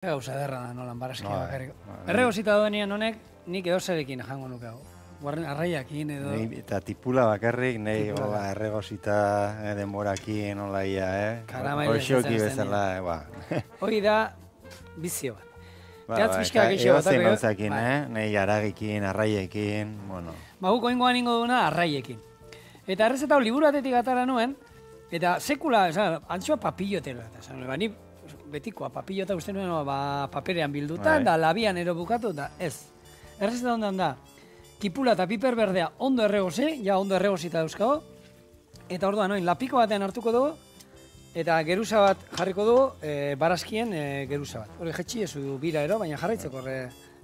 Gauza derra da, nolan, baraskia bakarrik. Erregozita doenean honek, nik edozerekin jango nuke hau. Arraiakin edo... Eta tipula bakarrik, nahi erregozita denborakin, nola ia, Hoxoki bezala, Hoi da, bizio bat. Teatz pixkak eixo bat. Eozen gauzakin, nahi aragikin, arraiekin, bueno. Guk oingoan ingo duna arraiekin. Eta errezeta liburu batetik atara nuen, eta sekula, antxoa papillotela. Ni betikoa papillota uste nuen paperean bilduta, da labian ero bukatu, eta ez. Errezeta ondan da, tipula eta piper berdea ondo erregozi, ja ondo erregozita dauzkago, eta orduan noin, lapiko batean hartuko dugu, eta geruza bat jarriko dugu, barazkien geruza bat. Hori jetxi ez du bira ero, baina jarraitzeko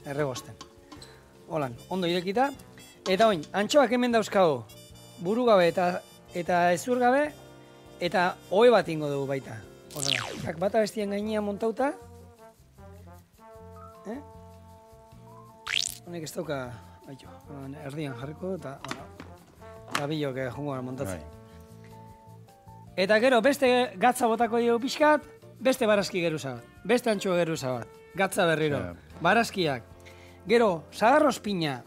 erregozten. Holan, ondo irekita. Eta oin, antxoak hemen dauzkago, buru gabe eta ezur gabe, eta ohe bat ingo dugu baita. Bata bestien gainean montauta. Honek ez dauka, erdian jarriko du, eta bilok jungo montatzen. Eta gero, beste gatza botako dugu pixkat, beste barazki geruza bat, beste antxo geruza bat, gatza berriro, barazkiak. Gero, sagarroz pina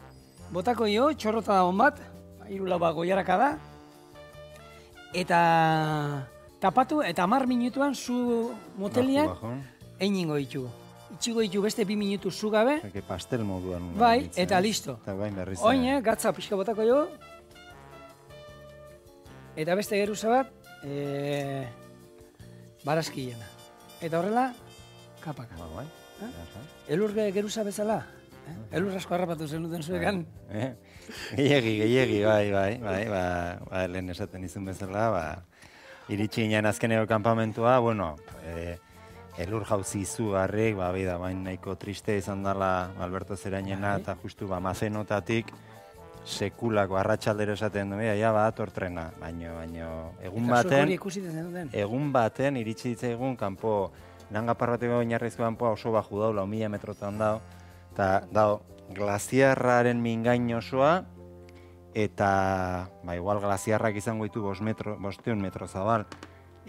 botako dugu, txorrota da bat, hiru bat goiaraka da, eta tapatu, eta 10 minutuan zu motelian einingo ditugu. Itxiko ditu beste 2 minutu zu gabe. Pastel moduan. Bai, eta listo. Oin, gatza pixka botako dugu. Eta beste geruza bat, barazkiena. Eta horrela, kapaka. Elur geruza bezala. Elur asko harrapatu zenuten zuekan. Gehiegi, bai. Lehen esaten izun bezala, iritsi ginen azkeneko kanpamentua, elur jauzi izugarrik, bain nahiko triste izan dela Alberto Zerainena, eta justu mazenotatik sekulako arratsaldero esaten du, ja badator trena, baino egun baten iritsi ditzaigun kanpo, Langapar bateko oinarrizko kanpoa oso baju daula, 1000 metrotan dau, eta dau glaziarraren mingain osoa, eta igual glaziarrak izango ditu 500 metro zabal,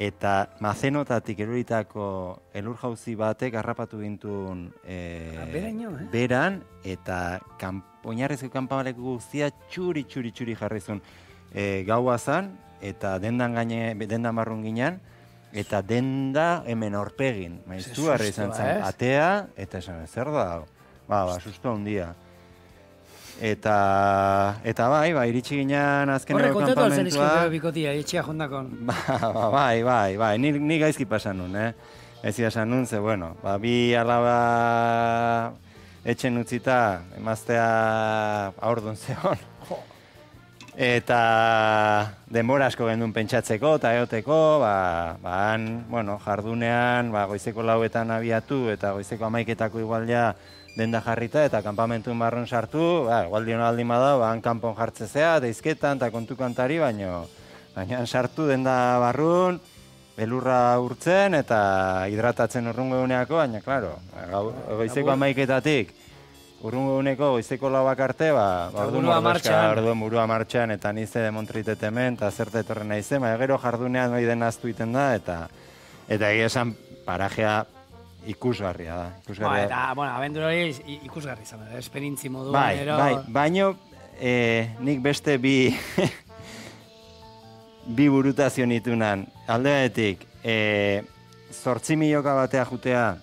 eta mazenotatik eruritako elur jauzi batek harrapatu gintuen beran, eta oinarrizko kanpaleku guztia txuri jarri zuen gaua zan, eta dendan barrun ginen, eta denda hemen horpegin, maiztu harri izan zen, atea, eta esan, zer da? Susto handia. Eta bai, iritsi ginen azkeneko kanpamentua. Horre kontatu altzen izkuteo bikotia, etxea jondakon. Bai, ni gaizki pasan nun, Ezia esan nun, ze, bi alaba etxen utzita, emaztea aurdun zehon. Eta denbora asko gendun pentsatzeko eta eoteko, jardunean, goizeko 4etan abiatu eta goizeko 11etako igual ja denda jarrita eta kanpamentuen barrun sartu, gualdion aldin badau, han kanpon jartzezea, deizketan eta kontukantari, baina sartu denda barrun, elurra urtzen eta hidratatzen urrungo eguneako, baina, klaro, goizeko 11etatik, urrungo eguneko goizeko 4 arte, orduen burua martxan, eta nize demontritet hemen, eta zerte etorren naizen, gero jardunean hori denaztu iten da, eta egia esan parajea ikusgarria da. Eta, abentura hori ikusgarri izan da, esperintzi moduan, baino nik beste bi burutazio nitunan. Alde batetik, 8 milioka batea jutea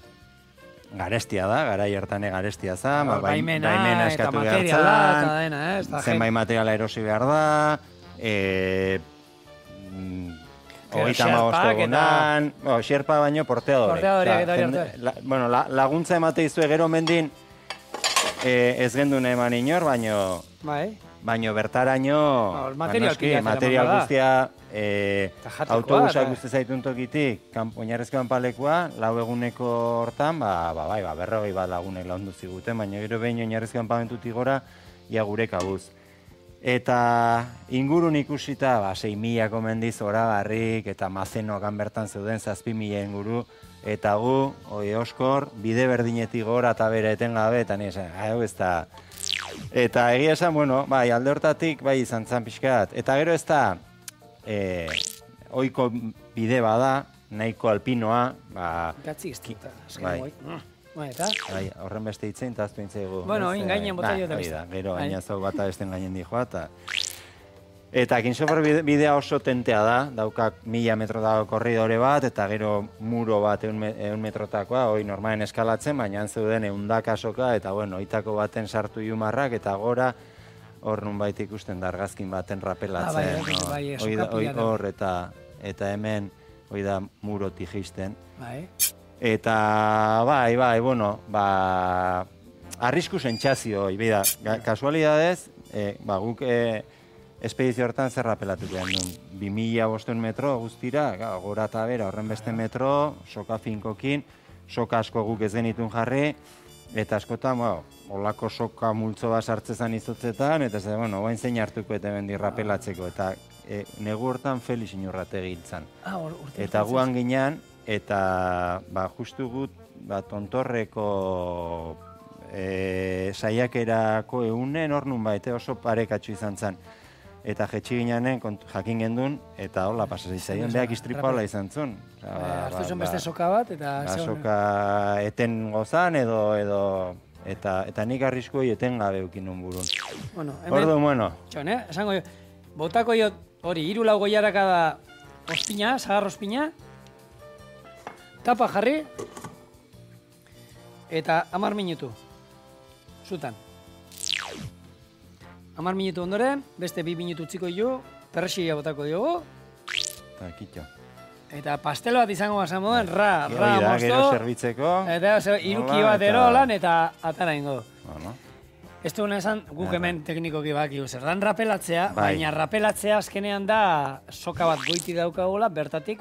garestia da, garai hartane garestia za, baimena eskatu behar zan, zenbait materiala erosi behar da, 35 egunan, xerpa baino porteadoreak. Laguntza emate izue gero mendin ez gendun eman inor, baino bertaraino material guztia autobusak guzti zaitun tokitik oinarrezko kanpalekua, 4 eguneko hortan, 40 bat lagunek laundu ziguten, baina gero behin oinarrezko kanpamentutik gora, ia gure kabuz. Eta ingurun ikusita, 6.000 mendiz oragarrik, eta mazenoakan bertan zeuden 7.000 inguru, eta gu, oskor, bide berdinetik gora eta bere etengabe, eta nire esan, hau ez da. Eta egia esan, alde hortatik, izan zan pixkat. Eta gero ez da, oiko bide bada, nahiko alpinoa, Gatzik ez dut, azken Eta? Bai, horren beste itzein, eta aztu intzaigu. Bueno, oin gainen bota jo da beste. Gero, gaina zau bata besten gainen dijoa, eta Kingsofer bidea oso tentea da, daukak 1000 metro dago korridore bat, eta gero muro bat 100 metrotakoa, hoi normalen eskalatzen, baina zeuden 100 soka, eta bueno, oitako baten sartu iumarrak, eta gora, hor nunbait ikusten da argazkin baten rapelatzen. Hor, eta hemen, hoi da murotik jisten. Eta, bueno, arrisku sentxazio, bida, kasualidadez, guk espedizio hortan zer rapelatu behar duen. 2500 metro guztira, gora eta bera, horren beste metro, soka finkokin, soka asko guk ez genitun jarri, eta askotan, holako soka multzo bat sartzezan izotzetan, eta ez da, bueno, guain zein hartuko eta bendi rapelatzeko, eta negu hortan Felix Inurrategi hiltzan. Eta guan ginean, eta justu gut, tontorreko saiakerako eunen hor nun baite oso parekatxu izan zen. Eta jetxi gineanen jakin gendun, eta hola pasazizaien, behak istripaola izan zuen. Artu zen beste soka bat, eta... Soka eten gozan edo... Eta nik arrisku eten gabe eukinun burun. Ordu, bueno. Txon, esango jo, botako jo hori, 3-4 goiaraka da ospina, sagar ospina, tapa jarri, eta 10 minutu, zutan. 10 minutu ondoren, beste 2 minutu utziko jo, perrexia botako diogu. Eta kitxo. Eta pastelo bat izango basan moden, mosto. Gero zerbitzeko. Eta iruki bat erolan eta atara ingo. Ez du esan guk hemen teknikoki baki zer dan rapelatzea, baina rapelatzea azkenean da soka bat goiti daukagola, bertatik,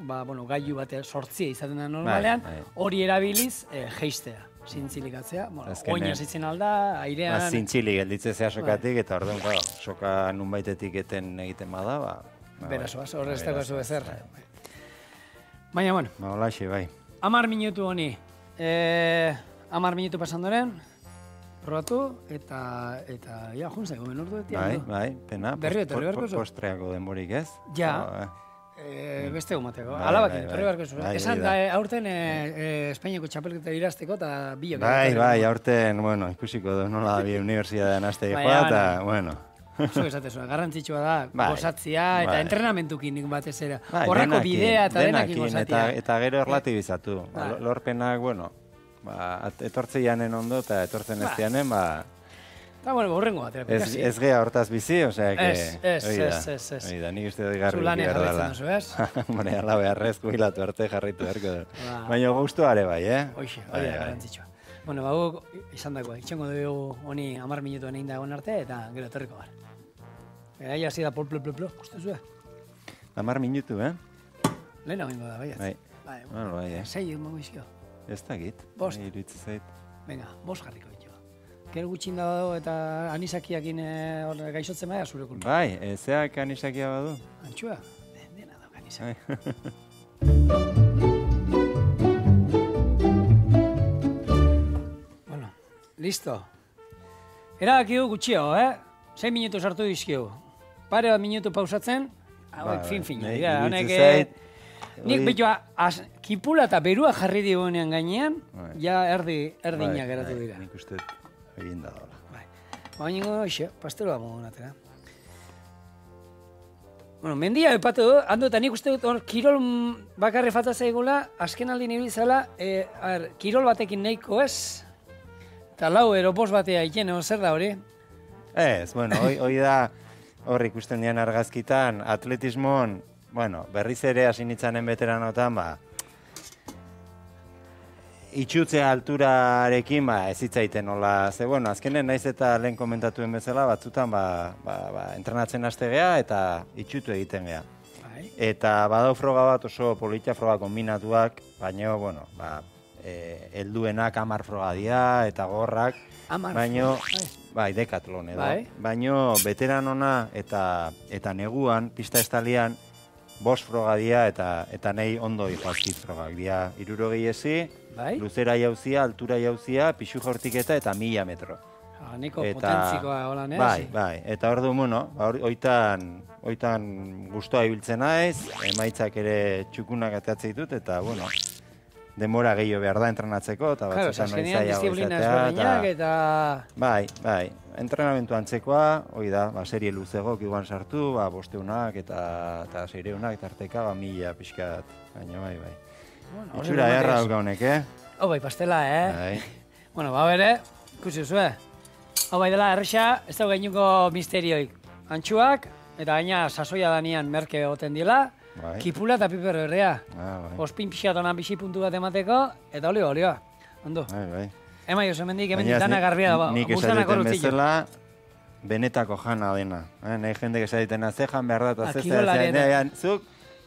gailu bat sortzia izaten da normalean, hori erabiliz geistea. Zintzilikatzea, oina zitzen alda, airean... Zintzilik gelditzea sokatik, eta orduan, soka nunbaitetik eten egiten bada, Berazoaz, horrez dago zu ezer. Baina, bueno. Olaxe, bai. 10 minutu honi. 10 minutu pasandoren, probatu, eta juntzeko, menordu etian. Bai, pena. Berri berko zu. Postreako denborik ez? Ja. Beste gumateko. Alabakin, torri barko zu. Esan da, aurten Espainiako txapelketa irazteko eta bilok. Bai, aurten, bueno, ikusiko du nola bi universidadean azte joa, eta, bueno. Zuek esatezua, garrantzitsua da, gozatzia eta entrenamentukin nik batez era. Horrako bidea eta denakin gozatia. Eta gero erlatibizatu. Lorpenak, bueno, etortze janen ondo eta etortzen ez dianen, Eta, horrengo bat, ez gea hortaz bizi, osea, Ez. Oida, nik uste dut garbi Zulane jarretzen duzu, ez? Bone, ala beharrez, jubilatu arte jarritu berko dut. Baina guztuare bai, Hoxe, hori da garantzitsua. Bueno, bago, izan dagoa, itxengo dugu honi 10 minutuen egin dagoen arte, eta gero etorriko gara. Aia hasi da plo, uste zuen? 10 minutu, Lehen hau ingo da, baiat. Bai, Sei emango izkio. Ez da git. Bost. Iruitzu zait. Venga, 5 jarriko ditu. Gero gutxin dago eta anisakiakin gaixotzen baina zure kulpa. Bai, zeak anisakia badu? Antxua, dena dauk anisakia. Bueno, listo. Erabakiu gutxio, 6 minutu sartu dizkiu. Pare bat minutu pausatzen, hauek fin. Nik betua, kipula eta berua jarri digunean gainean, ja erdina geratu dira. Nik uste egin da dola. Baina ingo hoxe, pasteloa modu natera. Bueno, mendia epatu du, hando eta nik uste dut hor kirol bakarri falta zaigula, azken aldin ibiltzala, kirol batekin nahiko ez, eta lau eropos batea iken, zer da hori? Ez, bueno, hoi da hor ikusten dian argazkitan, atletismon, bueno, berriz ere hasi nitzanen veteranotan, itxutze alturarekin ez hitzaiten hola, ze bueno, azkenen naiz eta lehen komentatuen bezala, batzutan entrenatzen haste gea eta itxutu egiten gea. Eta badau froga bat oso politia froga kombinatuak, baina, bueno, helduenak 10 froga dira eta gorrak, baina, dekatlon edo. Baina, veteranona eta neguan, pista estalian, 5 froga dira eta nahi ondo ipazkit frogak dira. 60 ezi, luzera jauzia, altura jauzia, pixu jortiketa eta 1000 metro. Niko potentzikoa holan, ez? Bai. Eta hor du, bueno, oitan guztua ibiltzen naiz, emaitzak ere txukunak ateatzen ditut, eta, bueno, denbora gehiago behar da entrenatzeko, eta Claro, batzutan noiz azkenean zailago disiplina izatea, ezberdinak eta... Bai, entrenamentu antzekoa, hoi da, serie luzegok iguan sartu, bosteunak eta seireunak, tarteka, 1000 pixkat, baina bai. Bueno, Itxura erra dauka honek, Hau bai, pastela, Bai. Bueno, bere, ikusi zuzue. Hau bai dela, erresa, ez da gainuko misterioik. Antxuak, eta gaina sasoia danian merke egoten dila, Bai. kipula eta piper berrea. Bai. Ospin pixatonan bizi puntu bat emateko, eta olioa. Ondo. Bai. Ema jozu hemendik dana garbia da, nik esaten bezala, benetako jana dena. Nahi jendek esatena, ze jan behar da, eta zuk,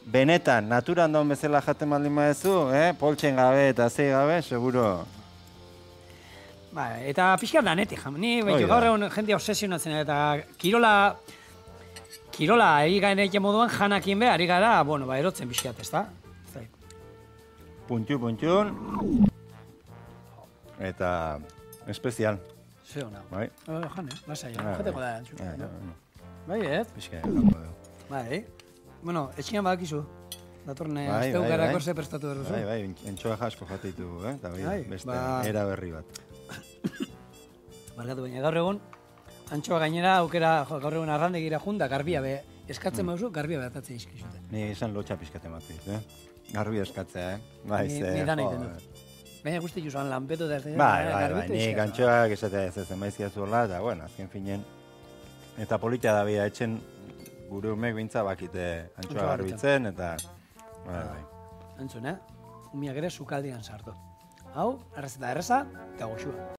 benetan, naturan daun bezala jaten baldin badezu, poltsen gabe eta zei gabe, seguro. Ba, eta pixka danetik, ni behitu gaur egun jendea obsesionatzen, eta kirola egin egin moduan janakin be, ari gara, erotzen pixkat, ez da? Puntxun, eta espezial. Ze hona. Bai. Jane, lasai, jateko da, antxu. Bai, Pixka egin Bai, bueno, etxian badakizu. Datorne, azteu gara korse prestatu berduzu. Bai, entxoa jasko jateitu, eta beste era berri bat. Barkatu, baina gaur egun, antxoa gainera, gaur egun arrandegira junda, garbia be, eskatzen bauzu, garbia behatatzen izkizute. Ni esan lotxa pixkat ematit, Garbia eskatzea, Ni dan egiten dut. Baina guzti juzuan lanpetu da ez da. Bai, ni gantxoak esatea ez emaizkia zuela, eta bueno, azken finen. Eta polita da bida, etxen gure umek bintza bakite antxoa garbitzen, eta... Bai. Entzun, umiak ere sukaldian sartu. Hau, errezeta erreza, eta goxua.